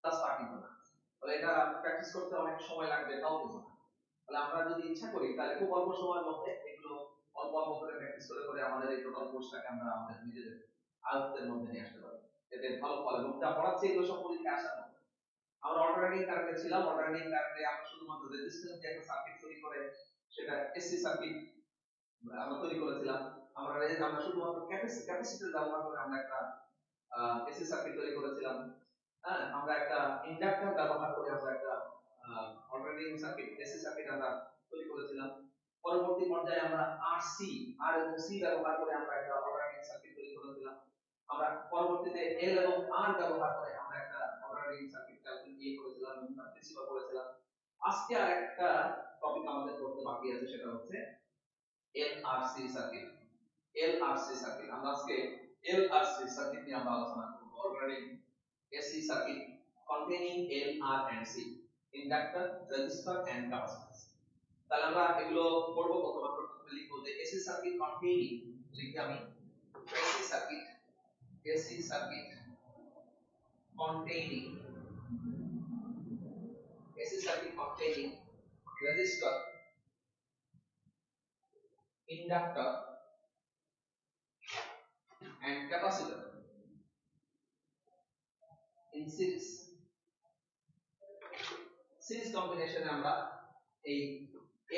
Plus তা কিন্তু না, তাহলে এটা প্র্যাকটিস করতে অনেক সময় লাগবে, তাও কিন্তু না। তাহলে আমরা যদি ইচ্ছা করি তাহলে খুব অল্প সময়ের মধ্যে এগুলো অল্প অল্প করে প্র্যাকটিস করে করে আমাদের এই টোটাল কোর্সটাকে আমরা আমাদের নিজেদের আয়ত্তের মধ্যে নিয়ে আসতে পারি, এতে ভালো ফল। এবং যা পড়াচ্ছি এগুলো সব পরীক্ষায় আসার মতো। আমরা অল্টারনেটিং কারেন্টে ছিলাম, অল্টারনেটিং কারেন্টে আমরা শুধুমাত্র রেজিস্ট্যান্স দিয়ে একটা সার্কিট তৈরি করে সেটা এসি সার্কিট আমরা তৈরি করেছিলাম। আমরা শুধুমাত্র ক্যাপাসিটর ব্যবহার করে আমরা একটা এসি সার্কিট তৈরি করেছিলাম। হ্যাঁ, আমরা একটা ইন্ডাক্টর ব্যবহার করে আমরা একটা অল্টারনেটিং সার্কিট এসি সার্কিট আমরা তৈরি করেছিলাম। পরবর্তী পর্যায়ে আমরা আর এবং সি ব্যবহার করে আমরা একটা অল্টারনেটিং সার্কিট তৈরি করেছিলাম। আমরা পরবর্তীতে এল এবং আর ব্যবহার করে আমরা একটা অল্টারনেটিং সার্কিট ক্যালকুলেট করেছিলাম এবং তার প্রিন্সিপাল করেছিলাম। আজকে আর একটা টপিক আমাদের পড়তে বাকি আছে, সেটা হচ্ছে এলআরসি সার্কিট। এলআরসি সার্কিট আমরা আজকে এলআরসি সার্কিট নিয়ে আমরা আলোচনা করব। Alternating AC circuit containing L, R and C, inductor, resistor and capacitors. তাহলে আমরা এগুলো পড়বো। প্রথমে লিখবো যে AC circuit containing, লিখি আমি AC circuit containing resistor, inductor and capacitor in series কম্বিনেশনে আমরা এই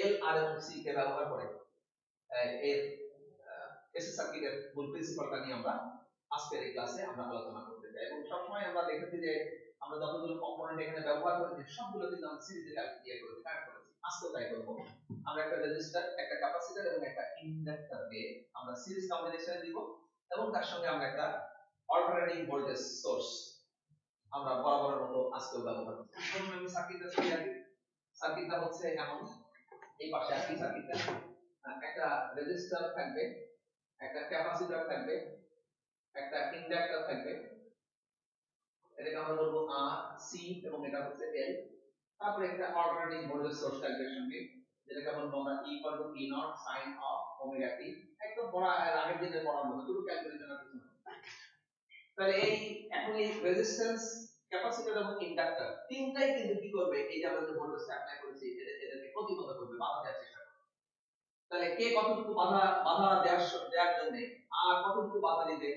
L, R এবং C কে ব্যবহার করে এর এসি সার্কিটের মূল প্রিন্সিপালটা নিয়ে আমরা আজকের এই ক্লাসে আমরা আলোচনা করতে চাই। এবং সবসময় আমরা দেখেছি যে আমরা যতগুলো কম্পোনেন্ট এখানে ব্যবহার করেছি সবগুলো কিন্তু আমরা সিরিজে কানেক্ট করেছি। আজকেও তাই করব। আমরা একটা রেজিস্টর, একটা ক্যাপাসিটর এবং একটা ইন্ডাক্টর দিয়ে আমরা সিরিজ কম্বিনেশনে দিব এবং তার সঙ্গে আমরা একটা অল্টারনেটিং ভোল্টেজ সোর্স আমরা বরাবরের মতো আজকেও ব্যবহার করব। প্রথমে আমি সার্কিটটা তৈরি করি। সার্কিটটা হচ্ছে এমন, এই পাশে একই সার্কিটটা, একটা রেজিস্টর থাকবে, একটা ক্যাপাসিটর থাকবে, একটা ইন্ডাক্টর থাকবে, এটাকে আমরা বলবো আর, সি এবং এটা হচ্ছে এল। তারপরে একটা অল্টারনেটিং ভোল্টেজ সোর্স থাকবে সঙ্গে, যেটাকে আমরা বলবো E equal to E not sine of omega t. একদম পড়া আগের দিনে পড়ার মতো, শুধু ক্যালকুলেশন আর কিছু না। তাহলে এই এখন এই রেজিস্ট্যান্স, ক্যাপাসিটর এবং ইন্ডাক্টর তিনটাই কিন্তু কি করবে, এই যে আমরা যে ভোল্টেজ অ্যাপ্লাই করেছি এদেরকে প্রতিহত করবে, বাধা দেওয়ার চেষ্টা করবে। তাহলে কে কতটুকু বাধা দেওয়ার জন্য, আর কতটুকু বাধা দিবে,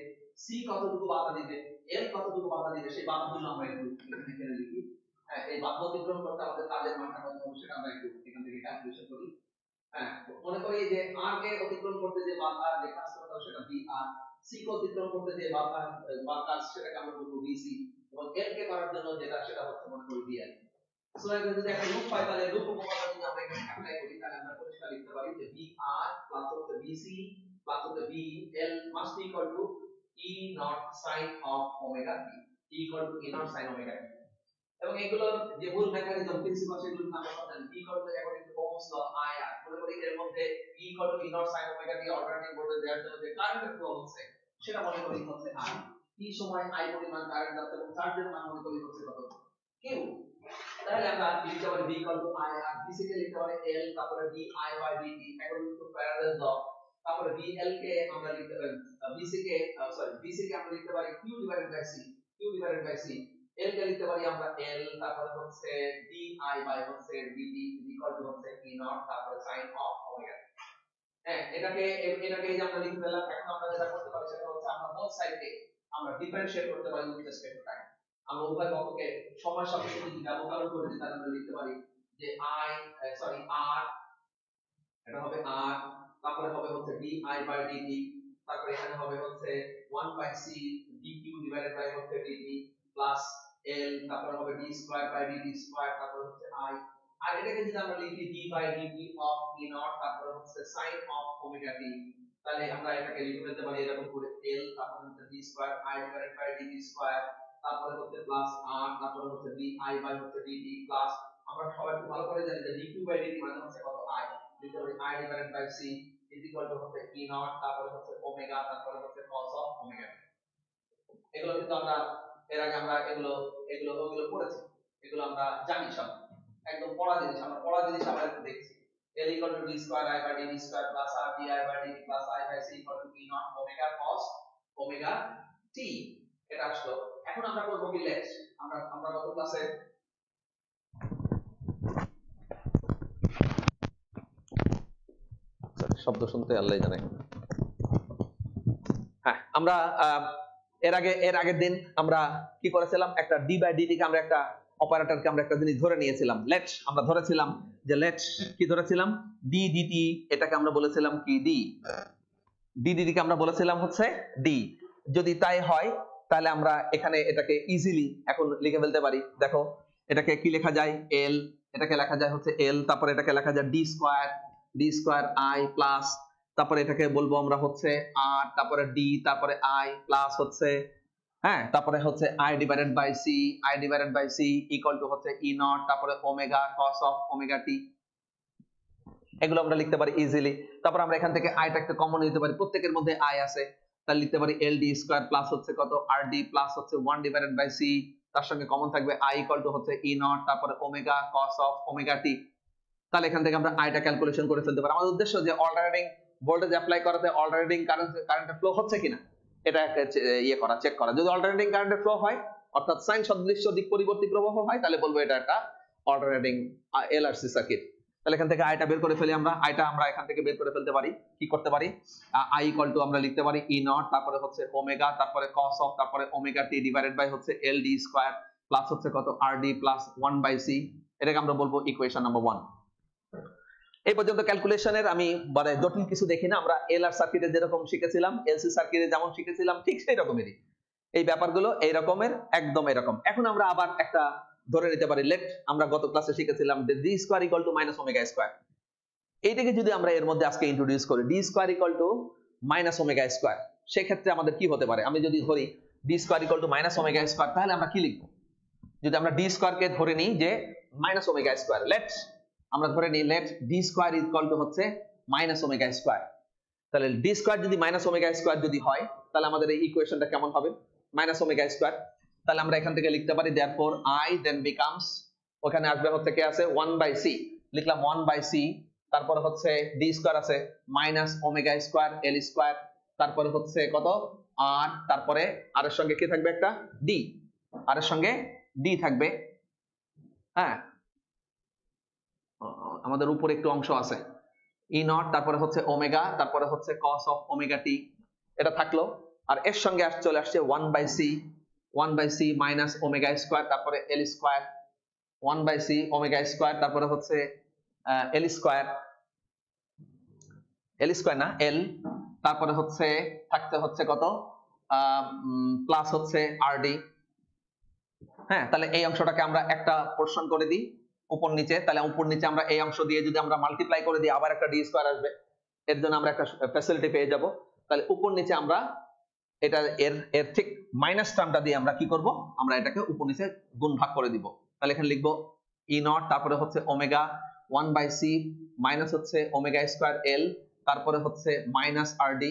সি কতটুকু বাধা দিবে, এল কতটুকু বাধা দিবে, সেই বাধাগুলো আমরা একটু এখানে লিখি। হ্যাঁ, এই বাধা অতিক্রম করতে আমাদের কাজের মানটা কত হবে সেটা আমরা একটু এখান থেকে ক্যালকুলেশন করি। হ্যাঁ, মনে করি যে আর কে অতিক্রম করতে যে বাধা, যে কাজ করতে হবে সেটা বি আর, সি কে অতিক্রম করতে যে বাধা বা কাজ সেটাকে আমরা বলবো বিসি, এবং এল কে করার জন্য যেটা সেটা হচ্ছে মনে করি বিএল। সো এটা যদি একটা লুপ পাই, তাহলে লুপ উপপাদ্য যদি আমরা এখানে অ্যাপ্লাই করি, তাহলে আমরা পরিষ্কার লিখতে পারি যে বিআর প্লাস হচ্ছে বিসি প্লাস হচ্ছে VL must equal to E not sine of omega t, equal to E not sine omega t. এবং এগুলো যে মূল মেকানিজম প্রিন্সিপাল সেগুলো আমরা সব জানি। E equal to according to Ohm's law IR, মনে করি এর মধ্যে E equal to E not sine omega t alternating voltage দেওয়ার জন্য যে কারেন্টের ফ্লো হচ্ছে সেটা মনে করি হচ্ছে আই। টি সময় আই পরিমাণ কারেন্ট যাচ্ছে এবং চার্জের মান মনে করি হচ্ছে কত, কিউ। তাহলে আমরা লিখতে পারি V equal to I R VC কে লিখতে পারি এল, তারপরে d I by dt according to parallel law. তারপরে বিএল কে আমরা লিখতে পারি বিসি কে আমরা লিখতে পারি কিউ ডিভাইডেড বাই সি। এল কে লিখতে পারি আমরা এল, তারপরে হচ্ছে ডি আই বাই হচ্ছে ডিটি ইকুয়াল টু হচ্ছে ই নট তারপরে সাইন অফ ওমেগা। হ্যাঁ, এটাকে এই যে আমরা লিখে ফেললাম। এখন আমরা যেটা করতে পারি সেটা হচ্ছে আমরা বোথ সাইডকে আমরা ডিফারেনশিয়েট করতে পারি উইথ রেসপেক্ট টু টাইম। আমরা উভয় পক্ষকে সময় সাপেক্ষে যদি ব্যবকলন করে দিই, তাহলে আমরা লিখতে পারি যে আর, এটা হবে আর, তারপরে হবে হচ্ছে ডি আই বাই ডিটি, তারপরে এখানে হবে হচ্ছে 1 by C dQ divided by হচ্ছে ডিটি প্লাস এল, তারপরে হবে d square by dt square, তারপরে হচ্ছে আই। আর এটাকে যদি আমরা লিখি d by dt of E not তারপরে হচ্ছে সাইন অফ ওমেগা টি, তাহলে আমরা এটাকে লিখে ফেলতে পারি এরকম করে এল, তারপরে হচ্ছে d square I divided by dt square, তারপরে হচ্ছে প্লাস আর, তারপরে হচ্ছে ডি আই বাই হচ্ছে ডিটি প্লাস, আমরা সবাই খুব ভালো করে জানি যে ডিকিউ বাই ডিটি মানে হচ্ছে কত, আই। লিখতে পারি I divided by C is equal to হচ্ছে ই নট তারপরে হচ্ছে ওমেগা তারপরে হচ্ছে cos অফ ওমেগা। এগুলো কিন্তু আমরা এর আগে আমরা ওগুলো পড়েছি, এগুলো আমরা জানি সব, একদম পড়া জিনিস, আমরা পড়া জিনিস আবার একটু দেখছি। L equal to d square I by dt square plus r di by dt plus I by c equal to e naught omega cos omega t, এটা আসলো। এখন আমরা করব কি লেট, আমরা গত ক্লাসে শব্দ শুনতে আল্লাহ জানে। হ্যাঁ, আমরা এর আগের দিন আমরা কি করেছিলাম, একটা ডি বাই ডিটি কে আমরা একটা অপারেটরকে আমরা একটা জিনিস ধরে নিয়েছিলাম, লেট। আমরা ধরেছিলাম যে লেট কি ধরেছিলাম, ডি ডিটি, এটাকে আমরা বলেছিলাম কি ডি, ডি ডিটি কে আমরা বলেছিলাম হচ্ছে ডি। যদি তাই হয় তাহলে আমরা এখানে এটাকে ইজিলি এখন লিখে ফেলতে পারি। দেখো এটাকে কি লেখা যায়, এল, এটাকে লেখা যায় হচ্ছে এল, তারপরে এটাকে লেখা যায় ডি স্কয়ার আই প্লাস, তারপরে এটাকে বলবো আমরা হচ্ছে আর, তারপরে ডি, তারপরে আই প্লাস হচ্ছে, হ্যাঁ, তারপরে হচ্ছে I divided by C equal to হচ্ছে ই নট, তারপরে omega cos of omega t. এগুলো আমরা লিখতে পারি ইজিলি। তারপর আমরা এখান থেকে আইটা একটা কমন নিতে পারি, প্রত্যেকের মধ্যে আই আছে, তাহলে লিখতে পারি এল ডি স্কয়ার প্লাস হচ্ছে কত আর ডি প্লাস হচ্ছে 1 ডিভাইডেড বাই সি, তার সঙ্গে কমন থাকবে আই ইকুয়াল টু হচ্ছে ই নট, তারপরে ওমেগা কস অফ ওমেগা টি। তাহলে এখান থেকে আমরা আইটা ক্যালকুলেশন করে ফেলতে পারি। আমাদের উদ্দেশ্য যে অল্টারনেটিং ভোল্টেজ অ্যাপ্লাই করাতে অল্টারনেটিং কারেন্টের ফ্লো হচ্ছে কিনা এটা একটা ইয়ে করা, চেক করা। যদি অল্টারনেটিং কারেন্টের ফ্লো হয়, অর্থাৎ সাইন সদৃশ্য দিক পরিবর্তী প্রবাহ হয়, তাহলে বলবো এটা একটা অল্টারনেটিং এলআরসি সার্কিট। তাহলে এখান থেকে আইটা বের করে ফেলি আমরা, আইটা আমরা এখান থেকে বের করে ফেলতে পারি। কি করতে পারি, আই ইকুয়াল টু আমরা লিখতে পারি ই নট, তারপরে হচ্ছে ওমেগা, তারপরে কস অফ, তারপরে ওমেগা টি ডিভাইডেড বাই হচ্ছে এল ডি স্কয়ার প্লাস হচ্ছে কত আর ডি প্লাস 1 বাই সি। এটাকে আমরা বলবো ইকুয়েশন নাম্বার 1। এই পর্যন্ত ক্যালকুলেশনের আমি মানে জটিল কিছু দেখি না। আমরা এলআর সার্কিটে যেরকম শিখেছিলাম, এলসি সার্কিটে যেমন শিখেছিলাম, ঠিক সেই রকমেরই এই ব্যাপারগুলো, এই রকমের, একদম এরকম। এখন আমরা আবার একটা ধরে নিতে পারি লেট, আমরা গত ক্লাসে শিখেছিলাম যে D square equal two minus omega square. এইটাকে যদি আমরা এর মধ্যে আজকে ইন্ট্রোডিউস করি, D square equal two minus omega square, সেই ক্ষেত্রে আমাদের কি হতে পারে, আমি যদি ধরি D square equal two minus omega square, তাহলে আমরা কি লিখবো? যদি আমরা ডি স্কয়ার কে ধরে নিই যে মাইনাস ওমেগা স্কয়ার, লেট আমরা ধরে নিই let d square equal to হচ্ছে মাইনাস ওমেগা স্কয়ার। তাহলে ডি স্কয়ার যদি মাইনাস ওমেগা স্কয়ার যদি হয়, তাহলে আমাদের এই ইকুয়েশনটা কেমন হবে, মাইনাস ওমেগা স্কয়ার। তাহলে আমরা এখান থেকে লিখতে পারি দেয়ারফর আই দেন বিকামস, ওখানে আসবে হচ্ছে কি আছে 1 বাই সি, লিখলাম 1 বাই সি, তারপর হচ্ছে ডি স্কয়ার আছে মাইনাস ওমেগা স্কয়ার এল স্কয়ার, তারপরে হচ্ছে কত আর, তারপরে আর এর সঙ্গে কি থাকবে একটা ডি, আর এর সঙ্গে ডি থাকবে। হ্যাঁ, আমাদের উপরে একটু অংশ আছে ই নট, তারপরে হচ্ছে ওমেগা, তারপরে হচ্ছে কস অফ ওমেগা টি, এটা থাকলো। আর এর সঙ্গে চলে আসছে 1 by C minus omega square, তারপরে L square, 1 by C omega square, তারপরে হচ্ছে এল স্কয়ার না এল, তারপরে হচ্ছে থাকতে হচ্ছে কত প্লাস হচ্ছে আর ডি। হ্যাঁ, তাহলে এই অংশটাকে আমরা একটা পোরশন করে দিই উপর নিচে, তাহলে উপর নিচে আমরা এই অংশ দিয়ে যদি আমরা মাল্টিপ্লাই করে দিই, আবার একটা ডি স্কয়ার আসবে, এর জন্য আমরা একটা ফ্যাসিলিটি পেয়ে যাব। তাহলে উপর নিচে আমরা এটা এর ঠিক মাইনাস টার্মটা দিয়ে আমরা কি করব, আমরা এটাকে উপর নিচে গুণ ভাগ করে দিব। তাহলে এখানে লিখবো ই নট, তারপরে হচ্ছে ওমেগা 1 বাই সি মাইনাস হচ্ছে ওমেগা স্কয়ার এল, তারপরে হচ্ছে মাইনাস আর ডি,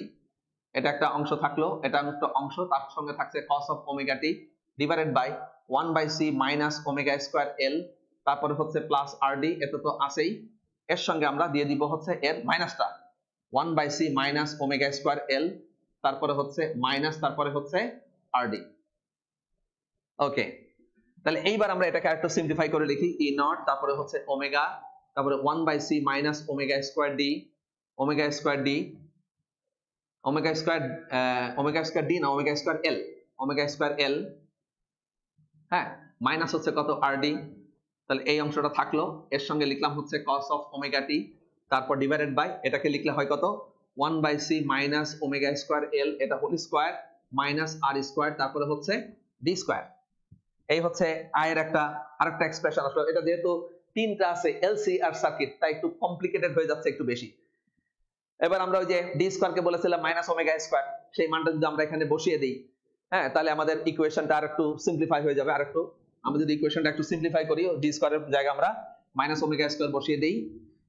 এটা একটা অংশ থাকলো, এটা একটা অংশ, তার সঙ্গে থাকছে cos of omega t divided by 1 by C minus omega square L, তারপরে হচ্ছে প্লাস আর ডি, এটা তো আছেই, এর সঙ্গে আমরা দিয়ে দিব হচ্ছে এর মাইনাসটা 1 by C minus omega square L, তারপরে হচ্ছে মাইনাস, তারপরে হচ্ছে আর ডি। ওকে, তাহলে এইবার আমরা এটাকে আরেকটু সিম্পলিফাই করে লিখি ই নট, তারপরে হচ্ছে ওমেগা, তারপরে 1 by C minus omega square d, omega square d, omega square d না ওমেগা স্কয়ার এল, হ্যাঁ, মাইনাস হচ্ছে কত আর ডি। তাহলে এই অংশটা থাকলো, এর সঙ্গে লিখলাম হচ্ছে cos অফ ওমেগা টি, তারপর ডিভাইডেড বাই এটাকে লিখলে হয় কত 1 by C minus omega square L, এটা whole square minus R square, তারপরে হচ্ছে ডি স্কয়ার। এই হচ্ছে আয়ের একটা আরেকটা এক্সপ্রেশন আসলে, এটা যেহেতু তিনটা আছে এলসি আর সার্কিট, তাই একটু কমপ্লিকেটেড হয়ে যাচ্ছে একটু বেশি। এবার আমরা ওই যে ডি স্কয়ার কে বলেছিলাম মাইনাস ওমেগা স্কয়ার, সেই মানটা যদি আমরা এখানে বসিয়ে দিই, হ্যাঁ, তাহলে আমাদের ইকুয়েশনটা আরেকটু সিম্পলিফাই হয়ে যাবে। আরেকটু আমরা যদি ইকুয়েশনটা একটু সিম্পলিফাই করি, ডি স্কয়ারের জায়গায় আমরা মাইনাস ওমেগা স্কয়ার বসিয়ে দেই,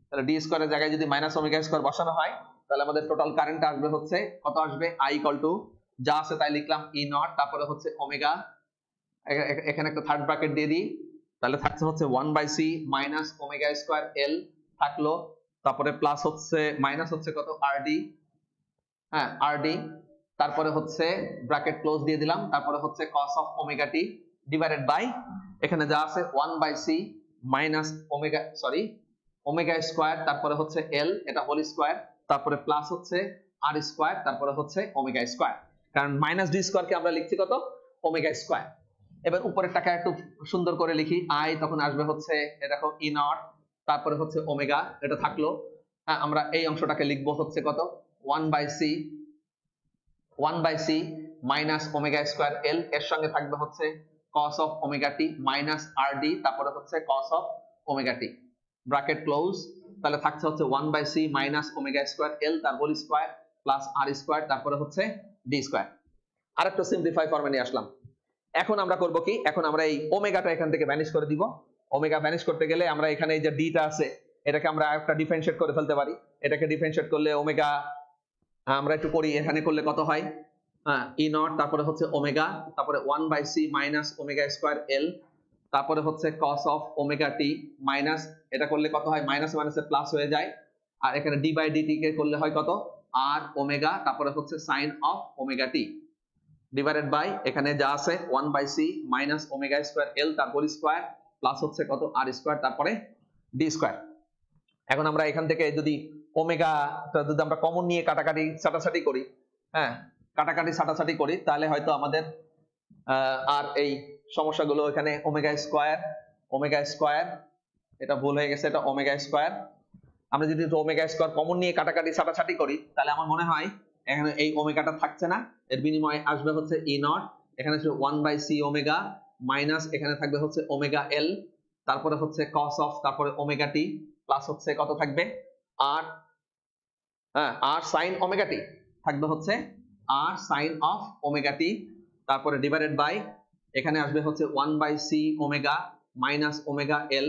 তাহলে ডি স্কয়ারের জায়গায় যদি মাইনাস ওমেগা স্কয়ার বসানো হয়, তাহলে আমাদের টোটাল কারেন্ট আসবে হচ্ছে কত আসবে, আই ইকুয়াল টু যা আছে তাই লিখলাম ই নট, তারপরে হচ্ছে ওমেগা, এখানে একটা থার্ড ব্র্যাকেট দিয়ে দিই, তাহলে থাকছে হচ্ছে 1 by C minus omega square L থাকলো, তারপরে প্লাস হচ্ছে মাইনাস হচ্ছে কত আর ডি, হ্যাঁ আর ডি, তারপরে হচ্ছে ব্র্যাকেট ক্লোজ দিয়ে দিলাম, তারপরে হচ্ছে cos of omega t divided by এখানে যা আছে 1/c মাইনাস ওমেগা স্কয়ার, তারপরে হচ্ছে l এটা হোল স্কয়ার, তারপরে প্লাস হচ্ছে r স্কয়ার, তারপরে হচ্ছে ওমেগা স্কয়ার, কারণ মাইনাস d স্কয়ার কে আমরা লিখছি কত ওমেগা স্কয়ার। এবার উপরের টাকা একটু সুন্দর করে লিখি, i তখন আসবে হচ্ছে দেখো e নট, তারপরে হচ্ছে ওমেগা এটা থাকলো, আমরা এই অংশটাকে লিখবো হচ্ছে কত 1/c minus omega square l, এর সঙ্গে থাকবে হচ্ছে cos of omega t minus rd, তারপরে হচ্ছে cos of omega t bracket close, তাহলে থাকছে হচ্ছে 1/c minus omega square l তার whole square plus r square, তারপরে হচ্ছে d স্কয়ার। আরেকটু সিম্পলিফাই ফর্মে নিয়ে আসলাম। এখন আমরা করব কি, এখন আমরা এই ওমেগাটা এখান থেকে ভ্যানিশ করে দিব। ওমেগা ভ্যানিশ করতে গেলে আমরা এখানে এই যে d টা আছে এটাকে আমরা একটা ডিফারেন্সিয়েট করে ফেলতে পারি, এটাকে ডিফারেন্সিয়েট করলে ওমেগা আমরা একটু করি, এখানে করলে কত হয় e নট, তারপরে হচ্ছে ওমেগা, তারপরে 1/c minus omega square l, তারপরে হচ্ছে cos of omega t minus এটা করলে কত হয় মাইনাস মাইনাসে প্লাস হয়ে যায়, আর এখানে d বাই dt কে করলে হয় কত r ওমেগা, তারপরে হচ্ছে sin of omega t divided by এখানে যা আছে 1/c minus omega square l তার হোল স্কয়ার প্লাস হচ্ছে কত r স্কয়ার, তারপরে d স্কয়ার। এখন আমরা এখান থেকে যদি ওমেগা যদি আমরা কমন নিয়ে কাটাকাটি ছাটাছাটি করি, কাটাকাটি ছাটাছাটি করি, তাহলে হয়তো আমাদের আর এই সমস্যাগুলো এখানে ওমেগা স্কয়ার এটা ভুল হয়ে গেছে, এটা ওমেগা স্কয়ার। আমরা যদি ওমেগা স্কয়ার কমন নিয়ে কাটাকাটি ছাটাছাটি করি, তাহলে আমার মনে হয় এখানে এই ওমেগাটা থাকছে না, এর বিনিময়ে আসবে হচ্ছে e নট, এখানে আসবে 1/c ওমেগা মাইনাস এখানে থাকবে হচ্ছে ওমেগা l, তারপরে হচ্ছে cos of তারপরে ওমেগা t প্লাস হচ্ছে কত থাকবে r sin ওমেগা t থাকবে হচ্ছে r sin of omega t, তারপরে ডিভাইডেড বাই এখানে আসবে হচ্ছে 1/c omega minus omega l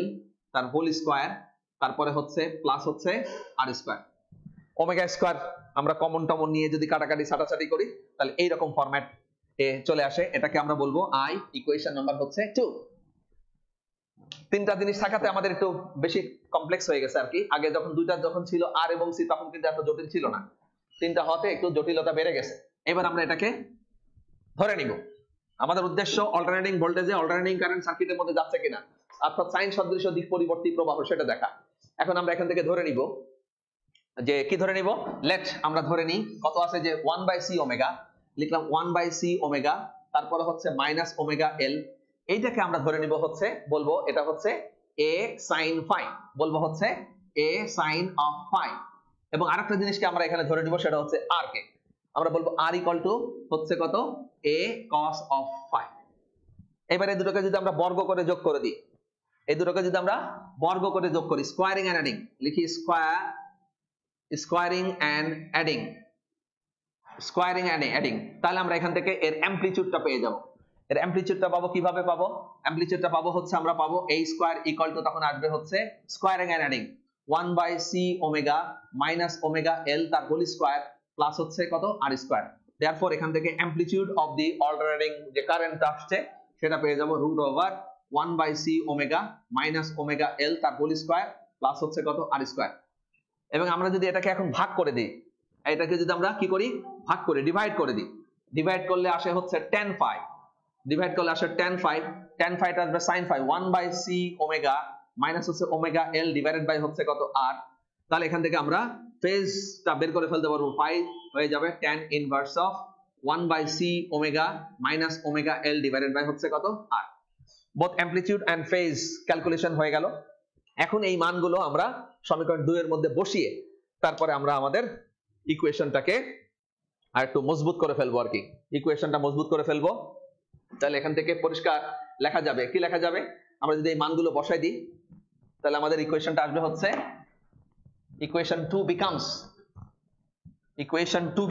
তার হোল স্কয়ার, তারপরে হচ্ছে প্লাস হচ্ছে r স্কয়ার। ওমেগা স্কয়ার আমরা কমন টমন নিয়ে যদি কাটাকাটি ছাটাছাটি করি তাহলে এই রকম ফরম্যাট এ চলে আসে, এটাকে আমরা বলবো i ইকুয়েশন নাম্বার হচ্ছে 2। তিনটা জিনিস থাকাতে আমাদের একটু বেশি কমপ্লেক্স হয়ে গেছে আর কি, আগে দুইটা যখন ছিল r এবং c তখন কিন্তু এত জটিল ছিল না, তিনটা হতে একটু জটিলতা বেড়ে গেছে। এবার আমরা এটাকে ধরে নিব, আমাদের উদ্দেশ্য অল্টারনেটিং ভোল্টেজে অল্টারনেটিং কারেন্ট সার্কিটের মধ্যে যাচ্ছে কিনা, অর্থাৎ সাইন সদৃশ দিক পরিবর্তী প্রবাহ সেটা দেখা। এখন আমরা এখান থেকে ধরে নিব যে কি ধরে নিব, লেট আমরা ধরে নিই কত আছে যে 1/c ওমেগা, লিখলাম 1/c ওমেগা, তারপরে হচ্ছে মাইনাস ওমেগা l, এইটাকে আমরা ধরে নিব হচ্ছে বলবো এটা হচ্ছে a sin phi, বলবো হচ্ছে a sin of phi। এবং আরেকটা জিনিসকে আমরা এখানে ধরে নিব সেটা হচ্ছে r কে আমরা বলবো r ইকুয়াল টু হচ্ছে কত a cos of phi। এবারে এই দুটোকে যদি আমরা বর্গ করে যোগ করে দিই, এই দুটোকে যদি আমরা বর্গ করে যোগ করি, স্কোয়ারিং এন্ড অ্যাডিং লিখি, স্কোয়ারিং এন্ড অ্যাডিং, তাহলে আমরা এখান থেকে এর অ্যামপ্লিটিউডটা পেয়ে যাব। এর অ্যামপ্লিটিউডটা পাবো কিভাবে পাবো, অ্যামপ্লিটিউডটা পাবো হচ্ছে আমরা পাবো a স্কয়ার ইকুয়াল টু তখন আসবে হচ্ছে squaring and adding 1/c omega minus omega l তার হোল স্কয়ার প্লাস হচ্ছে কত r স্কয়ার। দেয়ারফর এখান থেকে অ্যামপ্লিটিউড অফ দি অল্টারনেটিং যে কারেন্ট আসছে সেটা পেয়ে যাব root over 1/c omega minus omega l তার হোল স্কয়ার প্লাস হচ্ছে কত r স্কয়ার। এবং আমরা যদি এটাকে এখন ভাগ করে দিই, এটাকে যদি আমরা কি করি ভাগ করে ডিভাইড করে দিই, ডিভাইড করলে আসে হচ্ছে tan phi, ডিভাইড করলে আসে tan phi টা আসবে sin phi 1/c omega minus হচ্ছে ওমেগা l ডিভাইডেড বাই হচ্ছে কত r। তাহলে এখান থেকে আমরা ফেজটা বের করে ফেলতে পারবো, phi হয়ে যাবে tan inverse of 1/c omega minus omega l divided by হচ্ছে কত r। Both amplitude and phase calculation হয়ে গেল। এখন এই মানগুলো আমরা সমীকরণ 2 এর মধ্যে বসিয়ে তারপরে আমরা আমাদের ইকুয়েশনটাকে আর একটু মজবুত করে ফেলবো আর কি, ইকুয়েশনটা মজবুত করে ফেলবো। তাহলে এখান থেকে পরিষ্কার লেখা যাবে, কি লেখা যাবে, আমরা যদি এই মানগুলো বসাই দিই তাহলে আমাদের ইকুয়েশনটা আসবে হচ্ছে ইকুয়েশন 2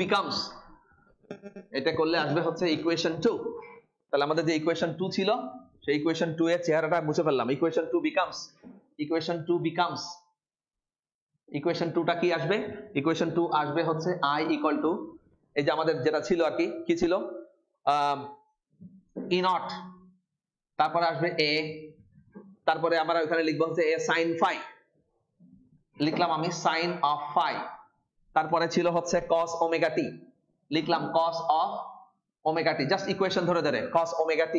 বিকামস এটা করলে আসবে হচ্ছে ইকুয়েশন 2। তাহলে আমাদের যে ইকুয়েশন 2 ছিল সেই ইকুয়েশন 2 এর চেহারাটা মুছে ফেললাম, ইকুয়েশন 2 টা কি আসবে, ইকুয়েশন 2 আসবে হচ্ছে i ইকুয়াল টু এই যে আমাদের যেটা ছিল আর কি ছিল e নট, তারপরে আসবে a, তারপরে আমরা ওখানে লিখবো হচ্ছে a sin phi, লিখলাম আমি sin of phi, তারপরে ছিল হচ্ছে cos omega t, লিখলাম cos of omega t, just equation ধরে ধরে cos omega t।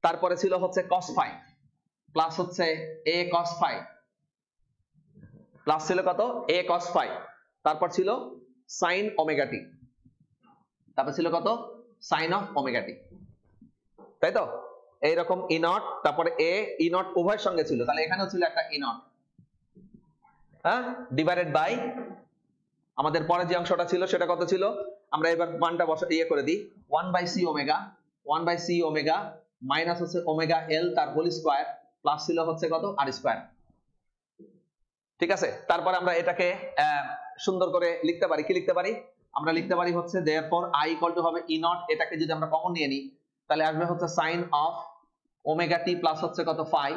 তারপরে ছিল হচ্ছে cos phi প্লাস হচ্ছে a cos phi প্লাস ছিল কত a cos phi, তারপর ছিল sin omega t, তারপর ছিল কত sin of omega t, তাই তো? এইরকম e নট, তারপরে a e নট উভয়ের সঙ্গে ছিল, তাহলে এখানেও ছিল একটা e নট, হ্যাঁ, ডিভাইডেড বাই আমাদের পরে যে অংশটা ছিল সেটা কত ছিল, আমরা এবার মানটা বসা ইয়ে করে দিই, 1/c omega, 1/c omega minus হচ্ছে ওমেগা l তার হোল স্কয়ার প্লাস ছিল হচ্ছে কত r স্কয়ার। ঠিক আছে, তারপর আমরা এটাকে সুন্দর করে লিখতে পারি, কি লিখতে পারি, আমরা লিখতে পারি হচ্ছে therefore i ইকুয়াল টু হবে e নট, এটাকে যদি আমরা কমন নিয়ে নিই তাহলে আসবে হচ্ছে sin of omega t plus হচ্ছে কত phi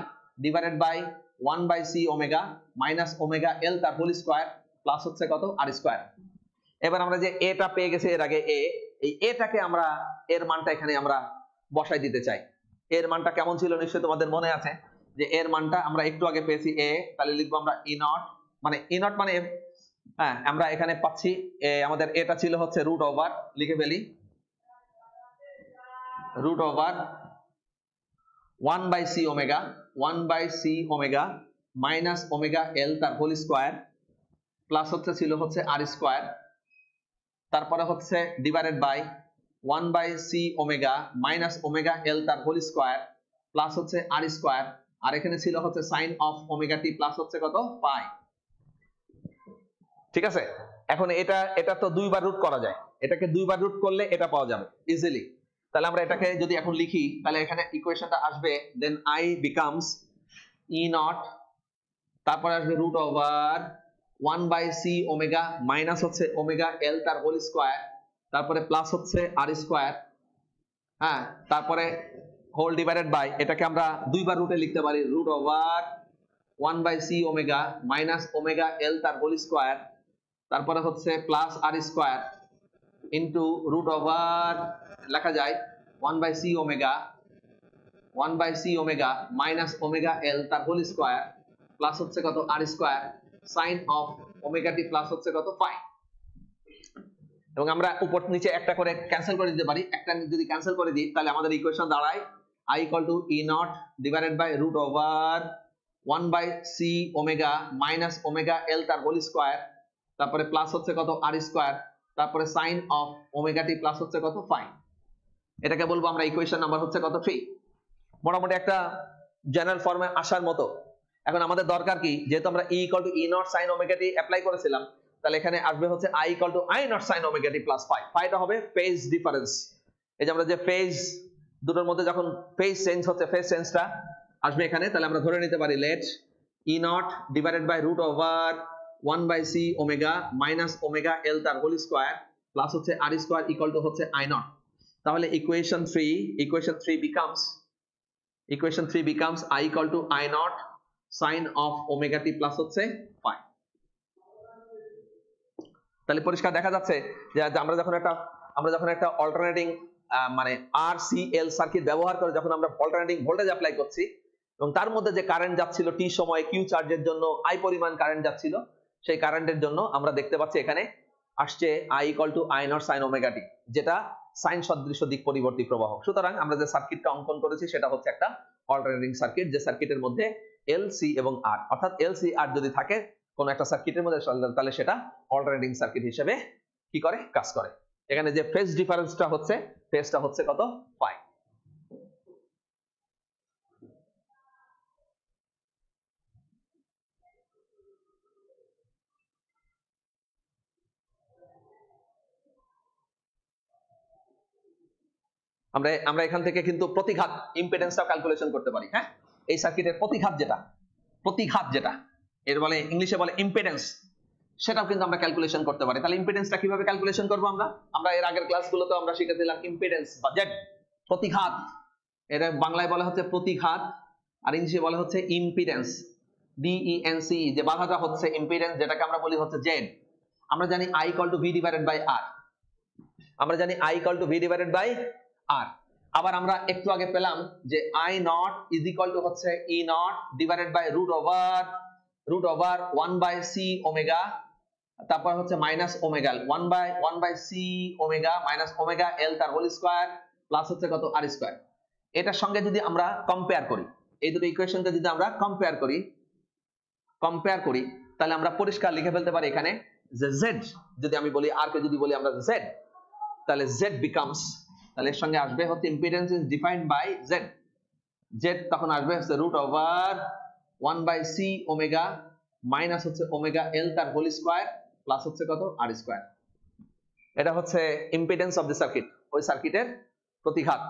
divided by 1/c omega minus omega l তার হোল স্কয়ার প্লাস হচ্ছে কত r স্কয়ার। এবার আমরা যে a টা পেয়ে গেছি এর আগে a, এই a টাকে আমরা এর মানটা এখানে আমরা বসাই দিতে চাই। এর মানটা কেমন ছিল নিশ্চয়ই তোমাদের মনে আছে, যে এর মানটা আমরা একটু আগে পেয়েছি a, তাহলে লিখবো আমরা e নট, মানে e নট মানে হ্যাঁ আমরা এখানে পাচ্ছি আমাদের এটা ছিল হচ্ছে রুট ওভার, লিখে ফেলি root over 1/c omega, 1/c omega minus omega l তার হোল স্কয়ার প্লাস হচ্ছে ছিল হচ্ছে r স্কয়ার, তারপরে হচ্ছে divided by 1/c omega minus omega l তার হোল স্কয়ার প্লাস হচ্ছে r স্কয়ার, আর এখানে ছিল হচ্ছে sin of omega t plus হচ্ছে কত phi। ঠিক আছে, এখন এটা তো দুইবার রুট করা যায়, এটাকে দুইবার রুট করলে এটা পাওয়া যাবে ইজিলি, তাহলে আমরা এটাকে যদি এখন লিখি তাহলে এখানে ইকুয়েশনটা আসবে দেন i becomes e নট, তারপরে আসবে root over 1/c omega minus হচ্ছে ওমেগা l তার হোল স্কয়ার, তারপরে প্লাস হচ্ছে r স্কয়ার, হ্যাঁ, তারপরে হোল ডিভাইডেড বাই এটাকে আমরা দুইবার রুটে লিখতে পারি root over 1/c omega minus omega l তার হোল স্কয়ার, তারপরে হচ্ছে plus r square into root over লেখা যায় 1/c omega, 1/c omega minus omega l তার হোল স্কয়ার প্লাস হচ্ছে কত r square sin of omega t plus হচ্ছে কত phi। এবং আমরা উপর নিচে একটা করে ক্যান্সেল করে দিতে পারি, একটা যদি ক্যান্সেল করে দিই তাহলে আমাদের ইকুয়েশন দাঁড়ায় i equal to e not divided by root over 1/c omega minus omega l তার হোল স্কয়ার, তারপরে প্লাস হচ্ছে কত r স্কয়ার, তারপরে sin of omega t plus হচ্ছে কত phi। এটাকে বলবো আমরা ইকুয়েশন নাম্বার হচ্ছে কত 3, মোটামুটি একটা জেনারেল ফর্মে আসার মতো। এখন আমাদের দরকার কি, যেহেতু আমরা e equal to e not sin omega t apply করেছিলাম, তাহলে এখানে আসবে হচ্ছে i equal two i not sin omega t plus phi, phi টা হবে ফেজ ডিফারেন্স, এই যে আমরা যে ফেজ দুটোর মধ্যে যখন ফেজ চেঞ্জ হচ্ছে ফেজ চেঞ্জটা আসবে এখানে, তাহলে আমরা ধরে নিতে পারি let e not divided by root over 1/c omega minus omega l তার হোল স্কয়ার প্লাস হচ্ছে r স্কয়ার ইকুয়াল টু হচ্ছে i নট। তাহলে equation 3 becomes i equal to i not sin of omega t plus হচ্ছে phi। তাহলে পরিষ্কার দেখা যাচ্ছে যে আমরা যখন একটা অল্টারনেটিং মানে RCL সার্কিট ব্যবহার করে যখন আমরা অল্টারনেটিং ভোল্টেজ অ্যাপ্লাই করছি এবং তার মধ্যে যে কারেন্ট যাচ্ছিল t সময়ে q চার্জের জন্য i পরিমাণ কারেন্ট যাচ্ছিল, সেই কারেন্টের জন্য আমরা দেখতে পাচ্ছি এখানে আসছে i equal to i not sin omega t, যেটা সাইন সদৃশ দিক পরিবর্তী প্রবাহ। সুতরাং আমরা যে সার্কিটটা অঙ্কন করেছি সেটা হচ্ছে একটা অল্টারনেটিং সার্কিট, যে সার্কিটের মধ্যে L C এবং R, অর্থাৎ L C R যদি থাকে কোন একটা সার্কিটের মধ্যে তাহলে সেটা অল্টারনেটিং সার্কিট হিসেবে কি করে কাজ করে। এখানে যে ফেজ ডিফারেন্সটা হচ্ছে, ফেজটা হচ্ছে কত phi। আমরা এখান থেকে কিন্তু প্রতিঘাত ইম্পিডেন্সটাও ক্যালকুলেশন করতে পারি। হ্যাঁ, এই সার্কিটের প্রতিঘাত যেটা এর বলে ইংলিশে বলে ইম্পিডেন্স, সেটাও কিন্তু আমরা ক্যালকুলেশন করতে পারি। তাহলে ইম্পিডেন্সটা কিভাবে ক্যালকুলেশন করব আমরা এর আগের ক্লাসগুলোতে আমরা শিখেছিলাম ইম্পিডেন্স বা জেড, প্রতিঘাত, এটা বাংলায় বলা হচ্ছে প্রতিঘাত আর ইংলিশে বলা হচ্ছে ইম্পিডেন্স, DENC, যে বাধাটা হচ্ছে ইম্পিডেন্স, যেটাকে আমরা বলি হচ্ছে জেড। আমরা জানি I equal to V divided by R, আমরা জানি I equal to V divided by R। আবার আমরা একটু আগে পেলাম যে I not is equal to হচ্ছে E not divided by root over 1/c omega তারপর হচ্ছে minus omega 1 by C omega minus omega L তার হোল স্কয়ার প্লাস হচ্ছে কত আর স্কয়ার। এটার সঙ্গে যদি আমরা কম্পেয়ার করি, এই দুটো ইকুয়েশনকে যদি আমরা কম্পেয়ার করি তাহলে আমরা পরিষ্কার লিখে ফেলতে পারি এখানে যে জেড, যদি আমি বলি আর কে যদি বলি আমরা জেড, তাহলে জেড বিকামস, তাহলে এর সঙ্গে আসবে হচ্ছে impedance is defined by Z, Z তখন আসবে হচ্ছে root over 1 by C omega minus হচ্ছে ওমেগা এল তার হোল স্কয়ার প্লাস হচ্ছে কত আর স্কয়ার। এটা হচ্ছে ইম্পিডেন্স অফ দ্য সার্কিট, ওই সার্কিটের প্রতিঘাত।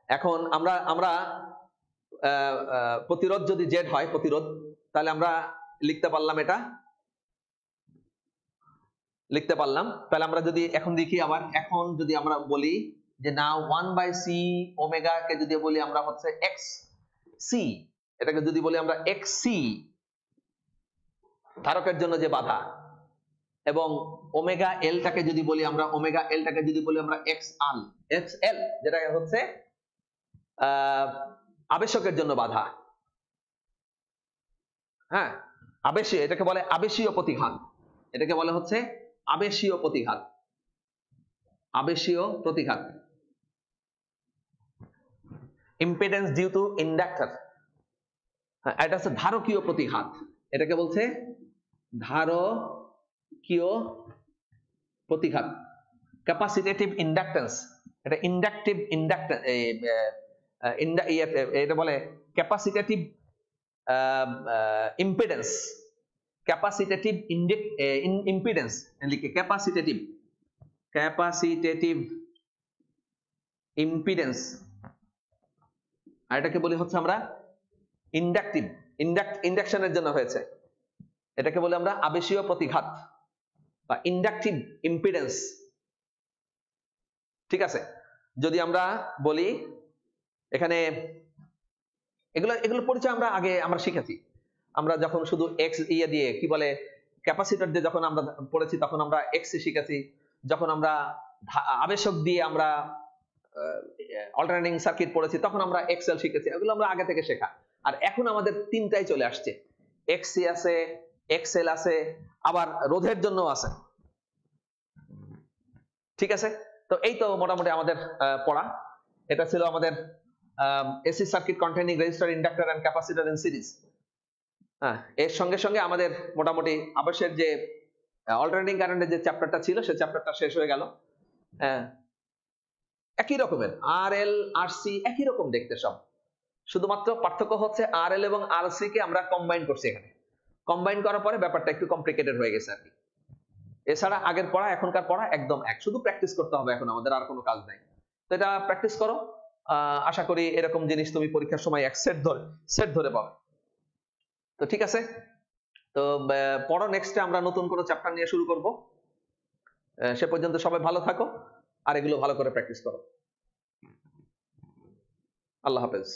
এখন আমরা প্রতিরোধ যদি জেড হয় প্রতিরোধ, তাহলে আমরা লিখতে পারলাম। তাহলে আমরা যদি এখন দেখি আবার, এখন যদি আমরা বলি যে না 1 বাই সি ওমেগা কে যদি বলি আমরা হচ্ছে এক্স সি, এটাকে যদি বলি আমরা এক্স সি ধারকের জন্য যে বাধা, এবং ওমেগা এলটাকে যদি বলি আমরা এক্স এল যেটা হচ্ছে আবেশকের জন্য বাধা। হ্যাঁ, আবেশীয়, এটাকে বলে আবেশীয় প্রতিঘাত, এটাকে বলে হচ্ছে আবেশীয় প্রতিঘাত। ইম্পিডেন্স ডিউ টু ইন্ডাক্টর, এটা হচ্ছে ধারকীয় প্রতিঘাত, এটাকে বলছে ধারকীয় প্রতিঘাত। ক্যাপাসিটেটিভ ইন্ডাকটেন্স, এটা ইন্ডাকটিভ এটা বলে ক্যাপাসিটেটিভ ইম্পিডেন্স, ক্যাপাসিটেটিভ ইম্পিডেন্স লিখে ক্যাপাসিটেটিভ ইম্পিডেন্স, আর এটাকে বলি হচ্ছে আমরা ইন্ডাকটিভ, ইন্ডাকশনের জন্য হয়েছে, এটাকে বলি আমরা আবেশীয় প্রতিঘাত বা ইন্ডাকটিভ ইম্পিডেন্স। ঠিক আছে, যদি আমরা বলি এখানে এগুলো পরিচয় আমরা শিখেছি, আমরা যখন শুধু এক্স দিয়ে কি বলে ক্যাপাসিটর দিয়ে যখন আমরা পড়েছি তখন আমরা এক্স শিখেছি, যখন আমরা আবেশক দিয়ে আমরা অল্টারনেটিং সার্কিট পড়েছি তখন আমরা এক্সএল শিখেছি, এগুলো আমরা আগে থেকে শেখা। আর এখন আমাদের তিনটাই চলে আসছে, এক্সসি আছে, এক্সএল আছে, আবার রোধের জন্য আছে। ঠিক আছে, তো এই তো মোটামুটি আমাদের পড়া। এটা ছিল আমাদের AC circuit containing resistor, inductor and capacitor in series. এর সঙ্গে সঙ্গে আমাদের মোটামুটি আবেশের যে অল্টারনেটিং কারেন্টের যে চ্যাপ্টারটা ছিল সেই চ্যাপ্টারটা শেষ হয়ে গেল। একই রকমের আর এল আর সি একই রকম দেখতে সব, শুধুমাত্র পার্থক্য হচ্ছে আর এল এবং আর সি কে আমরা কম্বাইন করছি। এখানে কম্বাইন করার পরে ব্যাপারটা একটু কমপ্লিকেটেড হয়ে গেছে আর কি। এছাড়া আগের পড়া এখনকার পড়া একদম এক, শুধু প্র্যাকটিস করতে হবে, এখন আমাদের আর কোনো কাজ নাই। তো এটা প্র্যাকটিস করো, আশা করি এরকম জিনিস তুমি পরীক্ষার সময় এক সেট ধরে পাবে। তো ঠিক আছে, তো পড়ো, নেক্সটে আমরা নতুন কোনো চ্যাপ্টার নিয়ে শুরু করব। সে পর্যন্ত সবাই ভালো থাকো আর এগুলো ভালো করে প্র্যাকটিস করো। আল্লাহ হাফেজ।